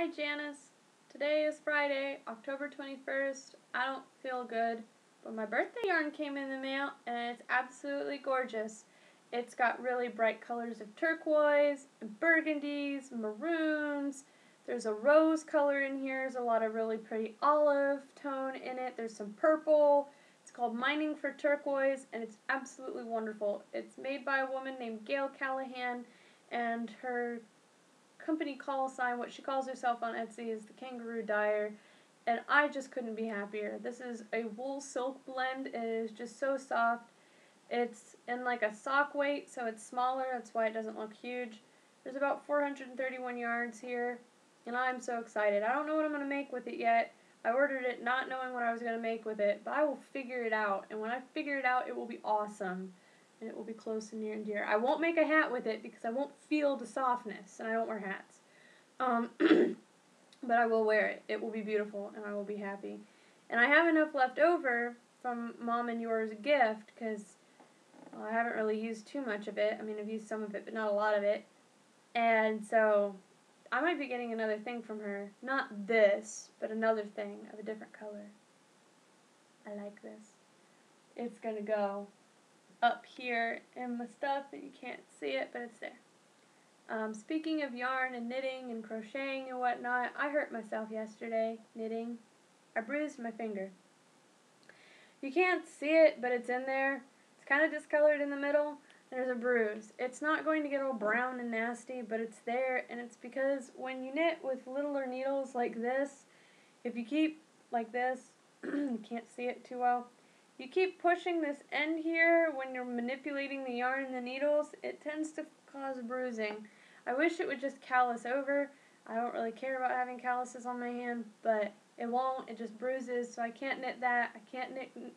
Hi Janice. Today is Friday, October 21st. I don't feel good, but my birthday yarn came in the mail and it's absolutely gorgeous. It's got really bright colors of turquoise, and burgundies, maroons. There's a rose color in here. There's a lot of really pretty olive tone in it. There's some purple. It's called Mining for Turquoise and it's absolutely wonderful. It's made by a woman named Gail Callahan, and her company call sign, what she calls herself on Etsy, is the Kangaroo Dyer, and I just couldn't be happier. This is a wool silk blend, and it is just so soft. It's in like a sock weight, so it's smaller, that's why it doesn't look huge. There's about 431 yards here, and I'm so excited. I don't know what I'm going to make with it yet. I ordered it not knowing what I was going to make with it, but I will figure it out, and when I figure it out, it will be awesome. And it will be close and near and dear. I won't make a hat with it because I won't feel the softness, and I don't wear hats. But I will wear it. It will be beautiful, and I will be happy. And I have enough left over from Mom and yours gift because I haven't really used too much of it. I mean, I've used some of it, but not a lot of it. And so I might be getting another thing from her. Not this, but another thing of a different color. I like this. It's going to go up here in my stuff, and you can't see it, but it's there. Speaking of yarn and knitting and crocheting and whatnot, I hurt myself yesterday knitting. I bruised my finger. You can't see it, but it's in there. It's kind of discolored in the middle. There's a bruise. It's not going to get all brown and nasty, but it's there, and it's because when you knit with littler needles like this, if you keep like this, you can't see it too well, you keep pushing this end here when you're manipulating the yarn and the needles, it tends to cause bruising. I wish it would just callus over. I don't really care about having calluses on my hand, but it won't. It just bruises, so I can't knit that. I can't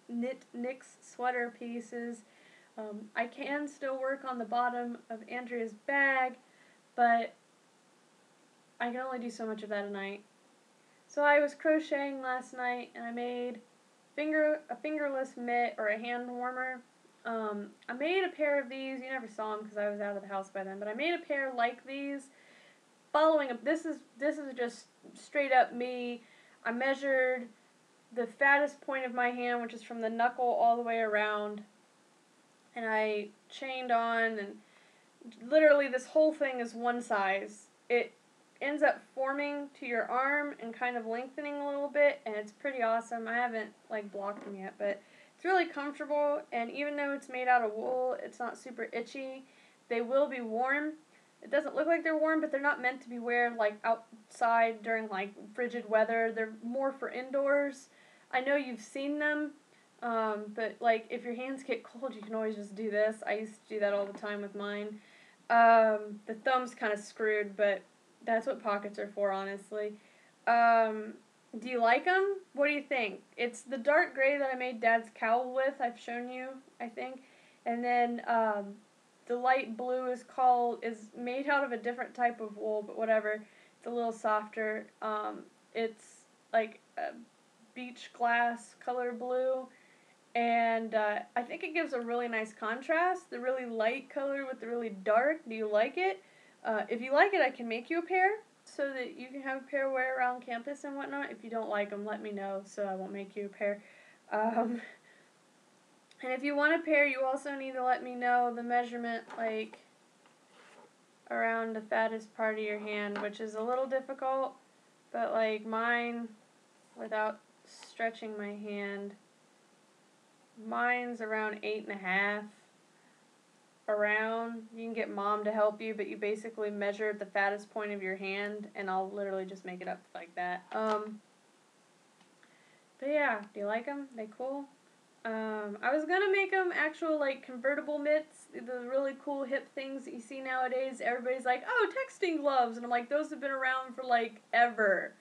knit Nick's sweater pieces. I can still work on the bottom of Andrea's bag, but I can only do so much of that a night. So I was crocheting last night, and I made a fingerless mitt, or a hand warmer. I made a pair of these. You never saw them because I was out of the house by then, but I made a pair like these. This is just straight up me. I measured the fattest point of my hand, which is from the knuckle all the way around, and I chained on, and literally this whole thing is one size. It ends up forming to your arm and kind of lengthening a little bit, and it's pretty awesome. I haven't blocked them yet, but it's really comfortable, and even though it's made out of wool, it's not super itchy. They will be warm. It doesn't look like they're warm, but they're not meant to be worn outside during frigid weather. They're more for indoors. I know you've seen them, but if your hands get cold, you can always just do this. I used to do that all the time with mine. The thumb's kind of screwed, but that's what pockets are for, honestly. Do you like them? What do you think? It's the dark gray that I made Dad's cowl with. I've shown you, I think. And then the light blue is made out of a different type of wool, but whatever. It's a little softer. It's like a beach glass color blue. And I think it gives a really nice contrast. The really light color with the really dark. Do you like it? If you like it, I can make you a pair so that you can have a pair to wear around campus and whatnot. If you don't like them, let me know so I won't make you a pair. And if you want a pair, you also need to let me know the measurement, around the fattest part of your hand, which is a little difficult, but mine, without stretching my hand, mine's around 8.5. Around. You can get Mom to help you, but you basically measure the fattest point of your hand, and I'll literally just make it up like that. But yeah, do you like them? They cool? I was gonna make them actual convertible mitts, the really cool hip things that you see nowadays. Everybody's like, oh, texting gloves, and I'm like, those have been around for ever.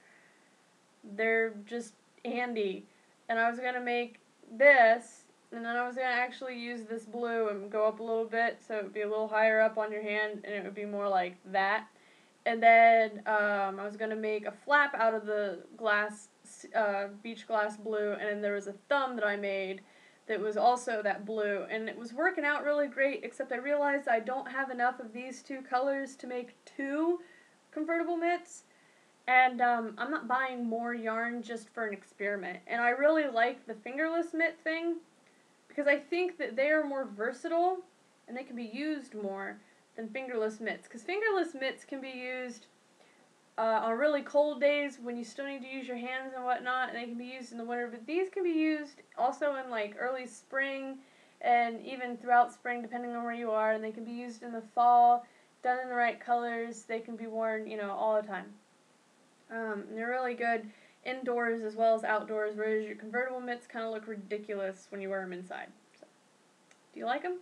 They're just handy. And I was gonna make this. And then I was going to actually use this blue and go up a little bit so it would be a little higher up on your hand and it would be more like that. And then I was going to make a flap out of the beach glass blue, and then there was a thumb that I made that was also that blue. And it was working out really great, except I realized I don't have enough of these two colors to make two convertible mitts. And I'm not buying more yarn just for an experiment. And I really like the fingerless mitt thing because I think that they are more versatile and they can be used more than fingerless mitts. Because fingerless mitts can be used on really cold days when you still need to use your hands and whatnot, and they can be used in the winter. But these can be used also in like early spring and even throughout spring, depending on where you are. And they can be used in the fall, done in the right colors. They can be worn, all the time. And they're really good indoors as well as outdoors, whereas your convertible mitts kind of look ridiculous when you wear them inside. So, do you like them?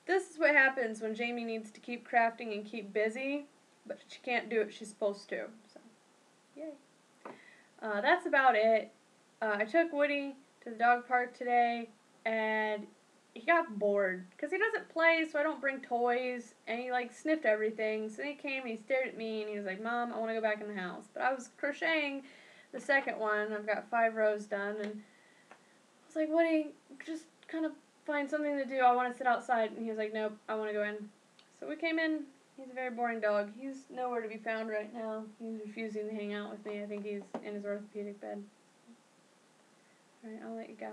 This is what happens when Jamie needs to keep crafting and keep busy, but she can't do what she's supposed to. So, yay. That's about it. I took Woody to the dog park today, and he got bored because he doesn't play, so I don't bring toys, and he sniffed everything. So he came and he stared at me and he was like, "Mom, I want to go back in the house." But I was crocheting the second one. I've got 5 rows done, and I was like, "Woody, just kind of find something to do. I want to sit outside." And he was like, "Nope, I want to go in." So we came in. He's a very boring dog. He's nowhere to be found right now. He's refusing to hang out with me. I think he's in his orthopedic bed. Alright, I'll let you go.